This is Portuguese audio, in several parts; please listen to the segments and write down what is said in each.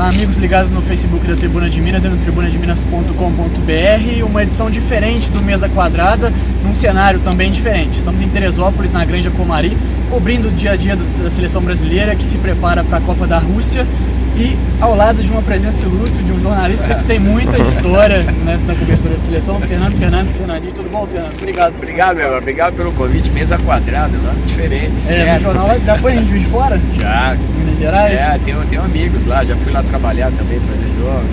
Olá, amigos ligados no Facebook da Tribuna de Minas e no tribunademinas.com.br. Uma edição diferente do Mesa Quadrada, num cenário também diferente. Estamos em Teresópolis, na Granja Comari, cobrindo o dia a dia da seleção brasileira que se prepara para a Copa da Rússia. E ao lado de uma presença ilustre, de um jornalista que tem muita história nessa cobertura de seleção, Fernando Fernandes. Fernandinho, tudo bom, Fernando? Obrigado. Obrigado, meu irmão. Obrigado pelo convite. Mesa Quadrada, nada diferente. No jornal já foi em Juiz de Fora? Já. Minas Gerais? Tenho amigos lá, já fui lá trabalhar também, fazer jogos.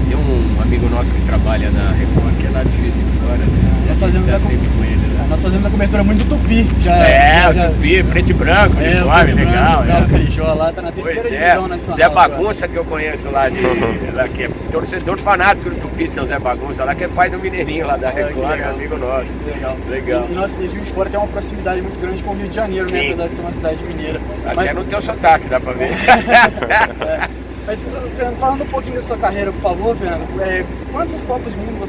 Tem um amigo nosso que trabalha na Record, que é lá de Juiz de Fora, né? Nós fazemos sempre com ele, né? Nós fazemos a cobertura muito do Tupi. O Tupi, preto e branco, uniforme, legal. O Carijó lá, tá na terceira divisão nacional. Zé Bagunça, que eu conheço lá, lá que é torcedor fanático do Tupi, seu Zé Bagunça, lá que é pai do Mineirinho lá da Record, é amigo nosso. Legal. E nós, Juiz de Fora, tem uma proximidade muito grande com o Rio de Janeiro, né? Apesar de ser uma cidade mineira. Até no teu sotaque, dá pra ver. Mas, Fernando, falando um pouquinho da sua carreira, por favor, Fernando, quantos Copas do Mundo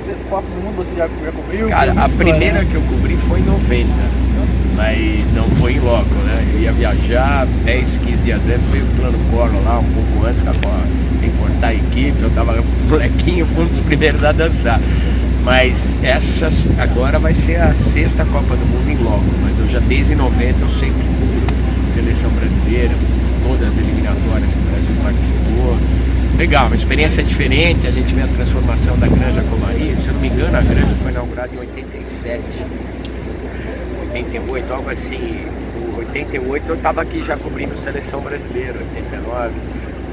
você já cobriu? Cara, a primeira que eu cobri foi em 90, mas não foi em loco, né? Eu ia viajar 10, 15 dias antes, veio o plano Collor lá, um pouco antes, que tem que cortar a equipe, eu tava molequinho, fui um dos primeiros a dançar. Mas essas agora vai ser a 6ª Copa do Mundo em loco, mas eu já desde 90 eu sempre cubro seleção brasileira, fiz todas as eliminatórias que o Brasil participou. Legal, uma experiência diferente, a gente vê a transformação da Granja Comari. Se eu não me engano, a Granja foi inaugurada em 87, 88, algo assim. Em 88 eu estava aqui já cobrindo seleção brasileira, 89,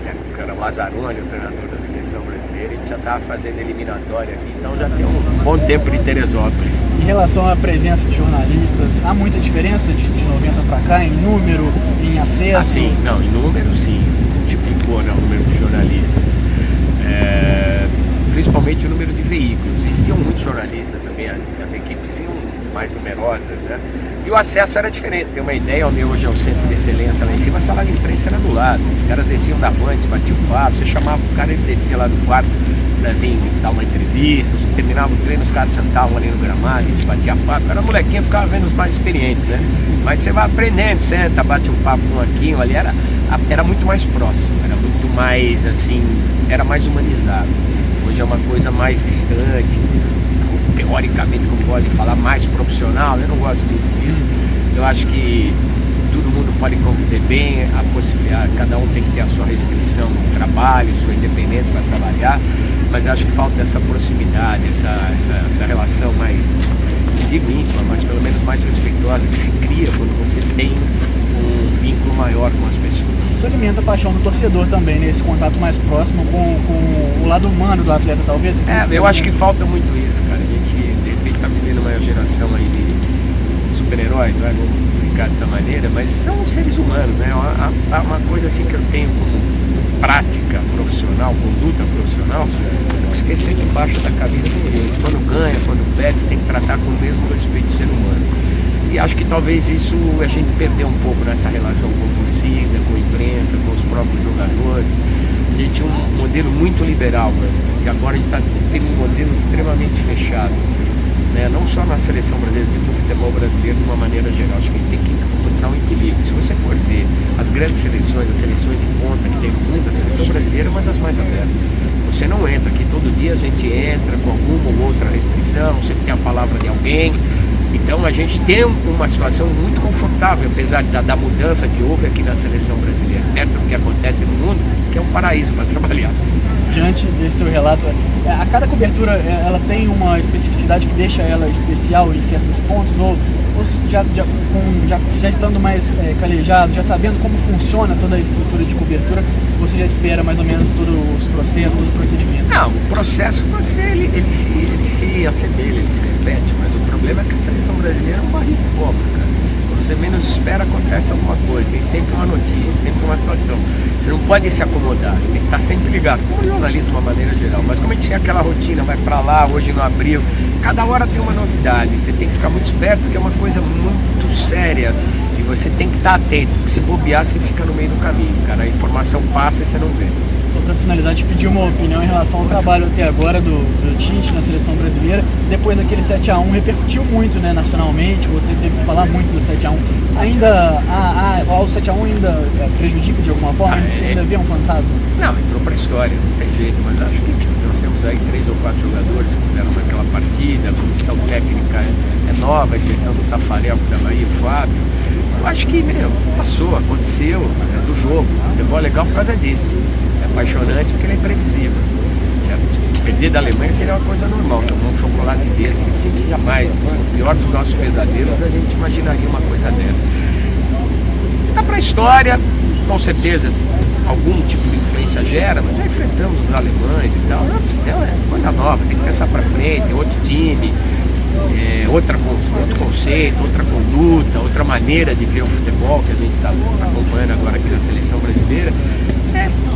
o cara Lazzaroni, o treinador da seleção brasileira, e já estava fazendo eliminatória aqui, então já tem um bom tempo de Teresópolis. Em relação à presença de jornalistas, há muita diferença de 90 para cá, em número, em acesso? Sim, não, em número sim, multiplicou, né, o número de jornalistas, principalmente o número de veículos. Existiam muitos jornalistas também, as equipes vinham mais numerosas, né? E o acesso era diferente, tem uma ideia, onde hoje é o centro de excelência lá em cima, a sala de imprensa era do lado, os caras desciam da avante, batiam papo, você chamava o cara, ele descia lá do quarto pra vir dar uma entrevista, você terminava o treino, os caras sentavam ali no gramado, a gente batia papo, era molequinho, ficava vendo os mais experientes, né? Mas você vai aprendendo, senta, bate um papo com aqui, ali, era muito mais próximo, era muito mais, assim, era mais humanizado. Hoje é uma coisa mais distante, teoricamente, como gosto de falar, mais profissional. Eu não gosto muito disso. Eu acho que todo mundo pode conviver bem, a possibilidade, cada um tem que ter a sua restrição no trabalho, sua independência para trabalhar, mas acho que falta essa proximidade, essa relação mais, não digo íntima, mas pelo menos mais respeitosa, que se cria quando você tem um vínculo maior com as pessoas. Isso alimenta a paixão do torcedor também, né? Esse contato mais próximo com o lado humano do atleta, talvez? Eu acho que falta muito isso, cara. A gente, de repente, tá vivendo uma geração aí de super-heróis, né? Vamos brincar dessa maneira, mas são seres humanos, né? Uma coisa assim que eu tenho como prática profissional, conduta profissional, não esquecer que embaixo da camisa tem gente. Quando ganha, quando perde, você tem que tratar com o mesmo respeito do ser humano. E acho que talvez isso a gente perdeu um pouco nessa relação com a torcida, com a imprensa, com os próprios jogadores. A gente tinha um modelo muito liberal antes, e agora a gente está tendo um modelo extremamente fechado, né? Não só na seleção brasileira, mas no futebol brasileiro de uma maneira geral. Acho que a gente tem que encontrar um equilíbrio. Se você for ver as grandes seleções, as seleções de ponta que tem no mundo, a seleção brasileira é uma das mais abertas. Você não entra aqui, todo dia a gente entra com alguma ou outra restrição, sempre tem a palavra de alguém. Então a gente tem uma situação muito confortável, apesar da mudança que houve aqui na seleção brasileira, perto do que acontece no mundo, que é um paraíso para trabalhar. Diante desse seu relato, a cada cobertura ela tem uma especificidade que deixa ela especial em certos pontos, ou já estando mais calejado, já sabendo como funciona toda a estrutura de cobertura, você já espera mais ou menos todos os processos, todo o procedimento? Não, o processo ele se assemelha, ele se repete, mas o problema é que a seleção brasileira é um barril de pólvora, cara. Quando você menos espera, acontece alguma coisa, tem sempre uma notícia, sempre uma situação. Você não pode se acomodar, você tem que estar sempre ligado, como jornalismo de uma maneira geral. Mas como a gente tinha aquela rotina, vai pra lá, hoje não abriu, cada hora tem uma novidade, você tem que ficar muito esperto, que é uma coisa muito séria. E você tem que estar atento, porque se bobear, você fica no meio do caminho, cara. A informação passa e você não vê. Só para finalizar, te pedir uma opinião em relação ao trabalho até agora do Tite na seleção brasileira. Depois daquele 7-1 repercutiu muito, né, nacionalmente, você teve que falar muito do 7-1. Ainda o 7-1 ainda prejudica de alguma forma? Você ainda vê um fantasma? Não, entrou para a história, não tem jeito, mas acho que nós temos aí 3 ou 4 jogadores que estiveram naquela partida, a comissão técnica é nova, a exceção do Tafarel que estava aí, o Fábio. Eu acho que, passou, aconteceu, é do jogo. O futebol é legal por causa disso. É apaixonante porque ele é imprevisível. Perder da Alemanha seria uma coisa normal. Tomar um chocolate desse, a gente jamais, no pior dos nossos pesadelos, a gente imaginaria uma coisa dessa. Está para a história, com certeza, algum tipo de influência gera, mas já enfrentamos os alemães e tal. É coisa nova, tem que pensar para frente, é outro time. Outro conceito, outra conduta, outra maneira de ver o futebol que a gente está acompanhando agora aqui na seleção brasileira.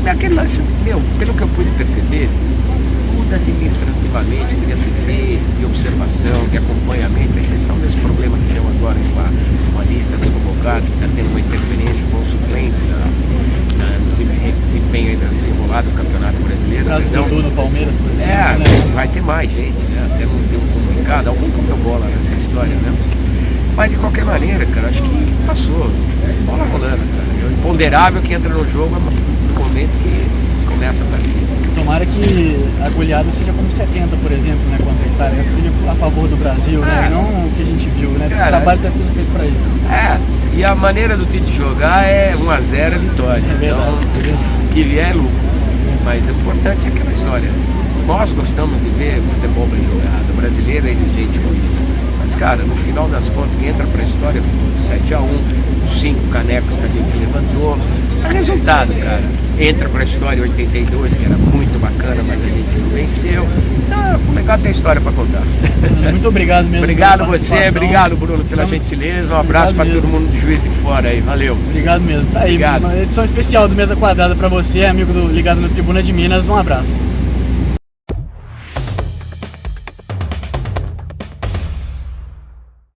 É aquele lance, pelo que eu pude perceber, tudo administrativamente queria ser feito, de observação, de acompanhamento, a exceção desse problema que deu agora com a lista dos convocados, que está tendo uma interferência com os suplentes no desempenho ainda desenrolado do Campeonato Brasileiro. Do Palmeiras, por exemplo. Vai ter mais gente, né? Até não ter um comunicado, alguém comeu bola nessa história, né? Mas de qualquer maneira, cara, acho que passou. Bola rolando, cara. É o imponderável que entra no jogo no momento que começa a partida. Tomara que a goleada seja como 70, por exemplo, né, contra a Itália, seja a favor do Brasil, né? Não o que a gente viu, né? Cara, o trabalho está sendo feito para isso. E a maneira do Tite jogar é 1-0 a vitória. Então, o que vier é lucro. Mas o importante é aquela história. Nós gostamos de ver o futebol bem jogado. O brasileiro é exigente com isso. Mas, cara, no final das contas, quem entra pra história foi o 7-1, os 5 canecos que a gente levantou. É resultado, cara. Entra pra história 82, que era muito bacana, mas a gente não venceu. Então, o legal tem história pra contar. Muito obrigado mesmo. Obrigado você, obrigado, Bruno, pela gentileza. Um abraço pra todo mundo de Juiz de Fora aí. Valeu. Obrigado mesmo. Tá aí, uma edição especial do Mesa Quadrada pra você, amigo do Ligado no Tribuna de Minas. Um abraço.